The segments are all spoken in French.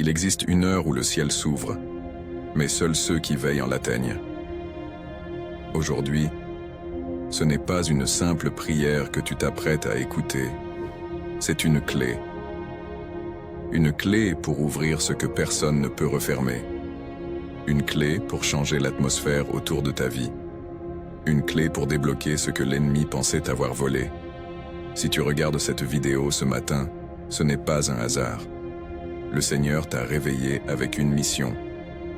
Il existe une heure où le ciel s'ouvre, mais seuls ceux qui veillent en l'atteignent. Aujourd'hui, ce n'est pas une simple prière que tu t'apprêtes à écouter, c'est une clé. Une clé pour ouvrir ce que personne ne peut refermer. Une clé pour changer l'atmosphère autour de ta vie. Une clé pour débloquer ce que l'ennemi pensait avoir volé. Si tu regardes cette vidéo ce matin, ce n'est pas un hasard. Le Seigneur t'a réveillé avec une mission,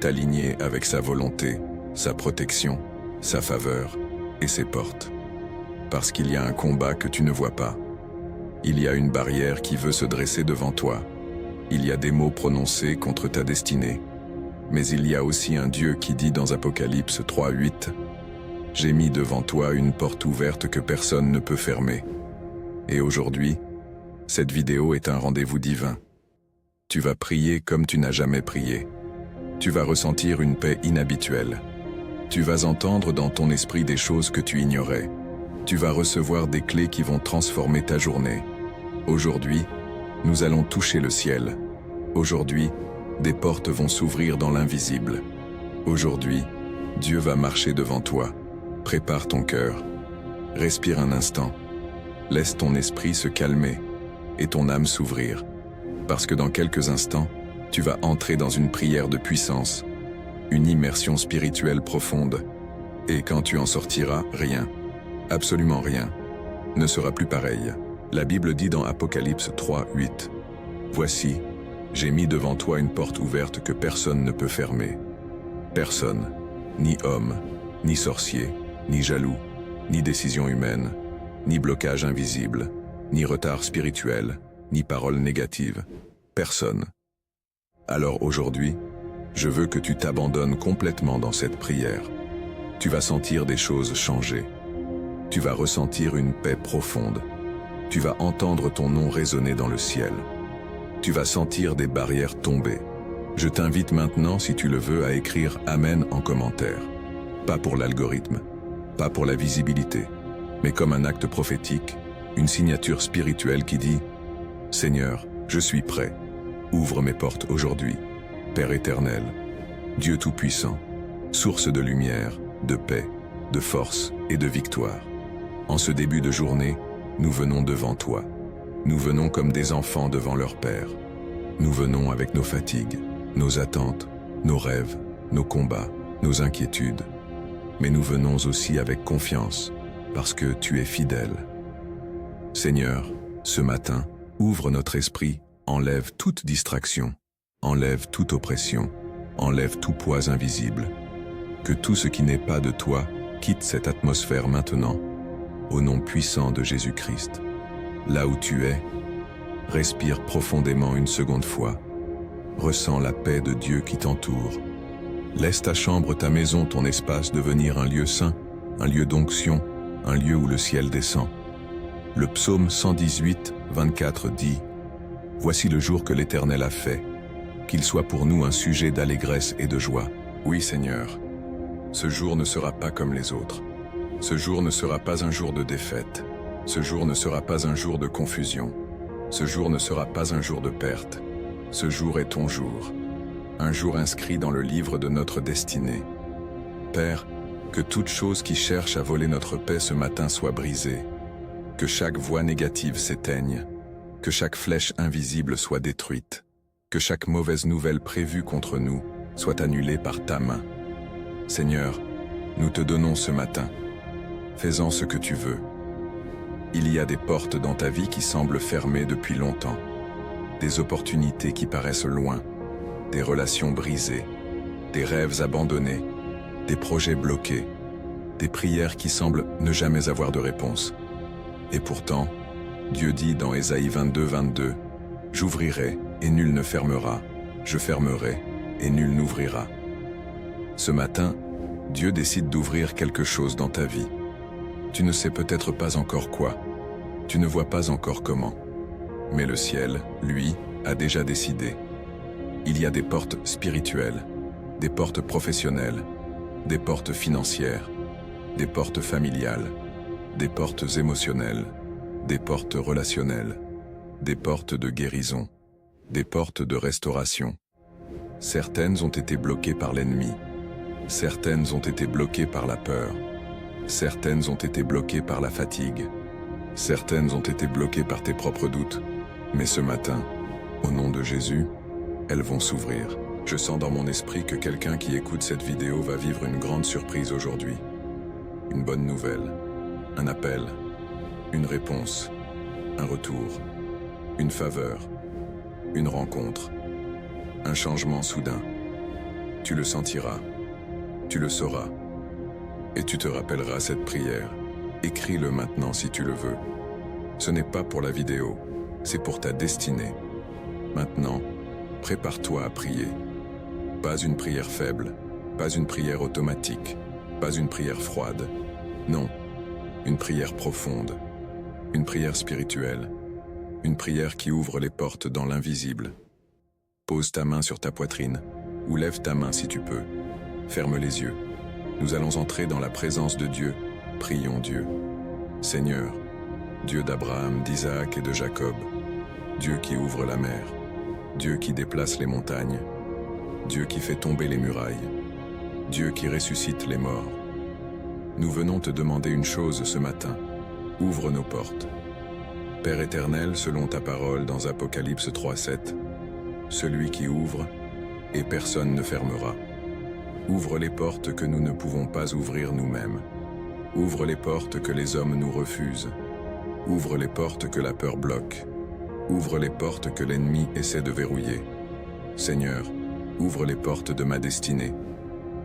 t'aligner avec sa volonté, sa protection, sa faveur et ses portes. Parce qu'il y a un combat que tu ne vois pas. Il y a une barrière qui veut se dresser devant toi. Il y a des mots prononcés contre ta destinée. Mais il y a aussi un Dieu qui dit dans Apocalypse 3:8 « J'ai mis devant toi une porte ouverte que personne ne peut fermer. » Et aujourd'hui, cette vidéo est un rendez-vous divin. Tu vas prier comme tu n'as jamais prié. Tu vas ressentir une paix inhabituelle. Tu vas entendre dans ton esprit des choses que tu ignorais. Tu vas recevoir des clés qui vont transformer ta journée. Aujourd'hui, nous allons toucher le ciel. Aujourd'hui, des portes vont s'ouvrir dans l'invisible. Aujourd'hui, Dieu va marcher devant toi. Prépare ton cœur. Respire un instant. Laisse ton esprit se calmer et ton âme s'ouvrir. Parce que dans quelques instants, tu vas entrer dans une prière de puissance, une immersion spirituelle profonde. Et quand tu en sortiras, rien, absolument rien, ne sera plus pareil. La Bible dit dans Apocalypse 3:8 « Voici, j'ai mis devant toi une porte ouverte que personne ne peut fermer. Personne, ni homme, ni sorcier, ni jaloux, ni décision humaine, ni blocage invisible, ni retard spirituel, ni parole négative. Personne. » Alors aujourd'hui, je veux que tu t'abandonnes complètement dans cette prière. Tu vas sentir des choses changer. Tu vas ressentir une paix profonde. Tu vas entendre ton nom résonner dans le ciel. Tu vas sentir des barrières tomber. Je t'invite maintenant, si tu le veux, à écrire « Amen » en commentaire. Pas pour l'algorithme, pas pour la visibilité, mais comme un acte prophétique, une signature spirituelle qui dit « Seigneur, je suis prêt. Ouvre mes portes aujourd'hui. Père éternel, Dieu tout-puissant, source de lumière, de paix, de force et de victoire. En ce début de journée, nous venons devant toi. Nous venons comme des enfants devant leur Père. Nous venons avec nos fatigues, nos attentes, nos rêves, nos combats, nos inquiétudes. Mais nous venons aussi avec confiance, parce que tu es fidèle. Seigneur, ce matin, ouvre notre esprit, enlève toute distraction, enlève toute oppression, enlève tout poids invisible. Que tout ce qui n'est pas de toi quitte cette atmosphère maintenant, au nom puissant de Jésus-Christ. Là où tu es, respire profondément une seconde fois. Ressens la paix de Dieu qui t'entoure. Laisse ta chambre, ta maison, ton espace devenir un lieu saint, un lieu d'onction, un lieu où le ciel descend. Le psaume 118, 24 dit « Voici le jour que l'Éternel a fait, qu'il soit pour nous un sujet d'allégresse et de joie. » Oui, Seigneur, ce jour ne sera pas comme les autres. Ce jour ne sera pas un jour de défaite. Ce jour ne sera pas un jour de confusion. Ce jour ne sera pas un jour de perte. Ce jour est ton jour. Un jour inscrit dans le livre de notre destinée. Père, que toute chose qui cherche à voler notre paix ce matin soit brisée. Que chaque voix négative s'éteigne. Que chaque flèche invisible soit détruite. Que chaque mauvaise nouvelle prévue contre nous soit annulée par ta main. Seigneur, nous te donnons ce matin. Fais-en ce que tu veux. Il y a des portes dans ta vie qui semblent fermées depuis longtemps. Des opportunités qui paraissent loin. Des relations brisées. Des rêves abandonnés. Des projets bloqués. Des prières qui semblent ne jamais avoir de réponse. Et pourtant, Dieu dit dans Ésaïe 22, 22, « J'ouvrirai et nul ne fermera. Je fermerai et nul n'ouvrira. » Ce matin, Dieu décide d'ouvrir quelque chose dans ta vie. Tu ne sais peut-être pas encore quoi, tu ne vois pas encore comment. Mais le ciel, lui, a déjà décidé. Il y a des portes spirituelles, des portes professionnelles, des portes financières, des portes familiales, des portes émotionnelles, des portes relationnelles, des portes de guérison, des portes de restauration, Certaines ont été bloquées par l'ennemi. Certaines ont été bloquées par la peur. Certaines ont été bloquées par la fatigue. Certaines ont été bloquées par tes propres doutes. Mais ce matin, au nom de Jésus, elles vont s'ouvrir. Je sens dans mon esprit que quelqu'un qui écoute cette vidéo va vivre une grande surprise aujourd'hui. Une bonne nouvelle, un appel, une réponse, un retour, une faveur, une rencontre, un changement soudain. Tu le sentiras, tu le sauras, et tu te rappelleras cette prière. Écris-le maintenant si tu le veux. Ce n'est pas pour la vidéo, c'est pour ta destinée. Maintenant, prépare-toi à prier. Pas une prière faible, pas une prière automatique, pas une prière froide. Non, une prière profonde, une prière spirituelle, une prière qui ouvre les portes dans l'invisible. Pose ta main sur ta poitrine, ou lève ta main si tu peux. Ferme les yeux. Nous allons entrer dans la présence de Dieu. Prions Dieu. Seigneur, Dieu d'Abraham, d'Isaac et de Jacob, Dieu qui ouvre la mer, Dieu qui déplace les montagnes, Dieu qui fait tomber les murailles, Dieu qui ressuscite les morts. Nous venons te demander une chose ce matin. Ouvre nos portes. Père éternel, selon ta parole dans Apocalypse 3:7, celui qui ouvre, et personne ne fermera. Ouvre les portes que nous ne pouvons pas ouvrir nous-mêmes. Ouvre les portes que les hommes nous refusent. Ouvre les portes que la peur bloque. Ouvre les portes que l'ennemi essaie de verrouiller. Seigneur, ouvre les portes de ma destinée.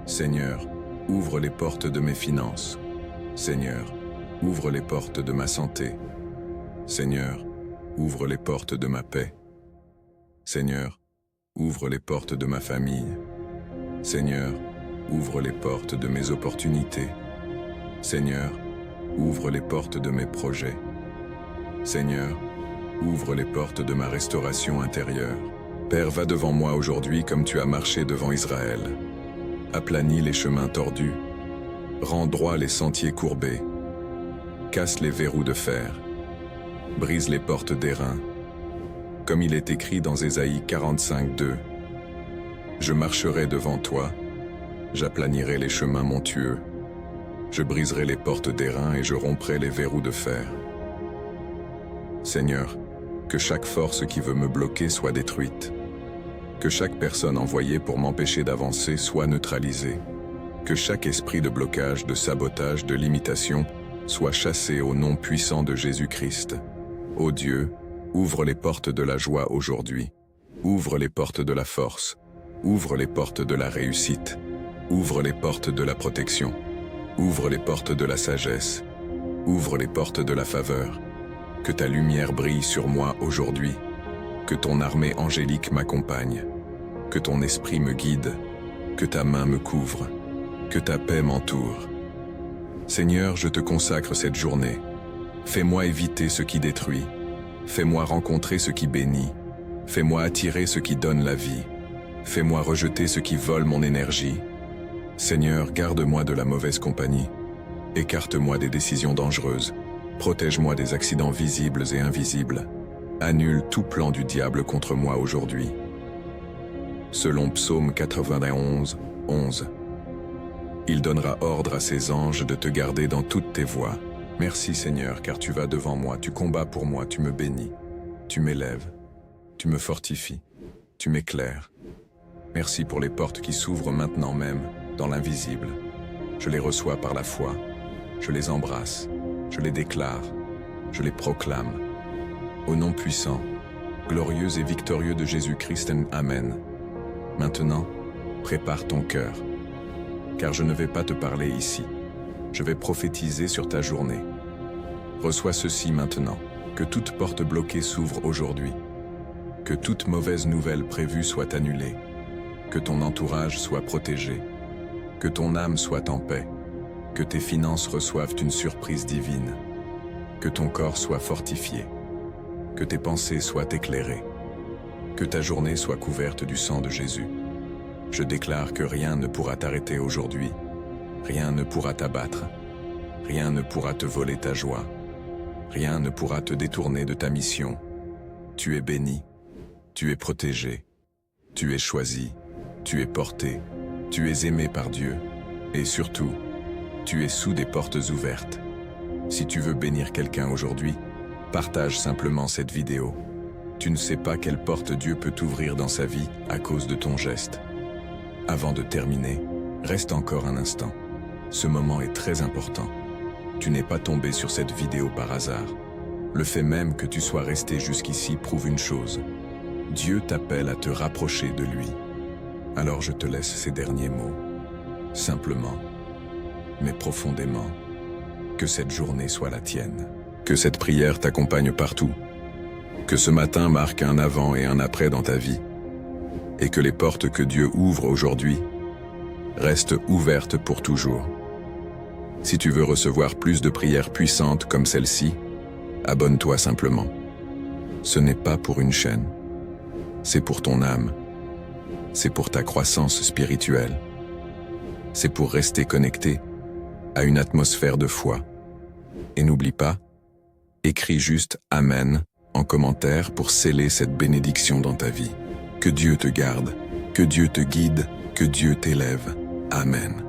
Seigneur, ouvre les portes de mes finances. Seigneur, ouvre les portes de ma santé. Seigneur, ouvre les portes de ma paix. Seigneur, ouvre les portes de ma famille. Seigneur, ouvre les portes de mes opportunités. Seigneur, ouvre les portes de mes projets. Seigneur, ouvre les portes de ma restauration intérieure. Père, va devant moi aujourd'hui comme tu as marché devant Israël. Aplanis les chemins tordus. Rends droit les sentiers courbés. Casse les verrous de fer. Brise les portes d'airain. Comme il est écrit dans Ésaïe 45:2. Je marcherai devant toi, j'aplanirai les chemins montueux. Je briserai les portes d'airain et je romprai les verrous de fer. Seigneur, que chaque force qui veut me bloquer soit détruite. Que chaque personne envoyée pour m'empêcher d'avancer soit neutralisée. Que chaque esprit de blocage, de sabotage, de limitation soit chassé au nom puissant de Jésus-Christ. Ô Dieu, ouvre les portes de la joie aujourd'hui. Ouvre les portes de la force. Ouvre les portes de la réussite. Ouvre les portes de la protection. Ouvre les portes de la sagesse. Ouvre les portes de la faveur. Que ta lumière brille sur moi aujourd'hui. Que ton armée angélique m'accompagne. Que ton esprit me guide. Que ta main me couvre. Que ta paix m'entoure. Seigneur, je te consacre cette journée. Fais-moi éviter ce qui détruit. Fais-moi rencontrer ce qui bénit. Fais-moi attirer ce qui donne la vie. Fais-moi rejeter ce qui vole mon énergie. Seigneur, garde-moi de la mauvaise compagnie. Écarte-moi des décisions dangereuses. Protège-moi des accidents visibles et invisibles. Annule tout plan du diable contre moi aujourd'hui. Selon Psaume 91:11. Il donnera ordre à ses anges de te garder dans toutes tes voies. Merci Seigneur, car tu vas devant moi, tu combats pour moi, tu me bénis. Tu m'élèves, tu me fortifies, tu m'éclaires. Merci pour les portes qui s'ouvrent maintenant même, dans l'invisible. Je les reçois par la foi, je les embrasse, je les déclare, je les proclame. Au nom puissant, glorieux et victorieux de Jésus-Christ, Amen. Maintenant, prépare ton cœur, car je ne vais pas te parler ici. Je vais prophétiser sur ta journée. Reçois ceci maintenant, que toute porte bloquée s'ouvre aujourd'hui. Que toute mauvaise nouvelle prévue soit annulée. Que ton entourage soit protégé. Que ton âme soit en paix. Que tes finances reçoivent une surprise divine. Que ton corps soit fortifié. Que tes pensées soient éclairées. Que ta journée soit couverte du sang de Jésus. Je déclare que rien ne pourra t'arrêter aujourd'hui. Rien ne pourra t'abattre. Rien ne pourra te voler ta joie. Rien ne pourra te détourner de ta mission. Tu es béni. Tu es protégé. Tu es choisi. Tu es porté, tu es aimé par Dieu, et surtout, tu es sous des portes ouvertes. Si tu veux bénir quelqu'un aujourd'hui, partage simplement cette vidéo. Tu ne sais pas quelle porte Dieu peut t'ouvrir dans sa vie à cause de ton geste. Avant de terminer, reste encore un instant. Ce moment est très important. Tu n'es pas tombé sur cette vidéo par hasard. Le fait même que tu sois resté jusqu'ici prouve une chose. Dieu t'appelle à te rapprocher de lui. Alors je te laisse ces derniers mots. Simplement, mais profondément, que cette journée soit la tienne. Que cette prière t'accompagne partout. Que ce matin marque un avant et un après dans ta vie. Et que les portes que Dieu ouvre aujourd'hui restent ouvertes pour toujours. Si tu veux recevoir plus de prières puissantes comme celle-ci, abonne-toi simplement. Ce n'est pas pour une chaîne. C'est pour ton âme. C'est pour ta croissance spirituelle. C'est pour rester connecté à une atmosphère de foi. Et n'oublie pas, écris juste « Amen » en commentaire pour sceller cette bénédiction dans ta vie. Que Dieu te garde, que Dieu te guide, que Dieu t'élève. Amen.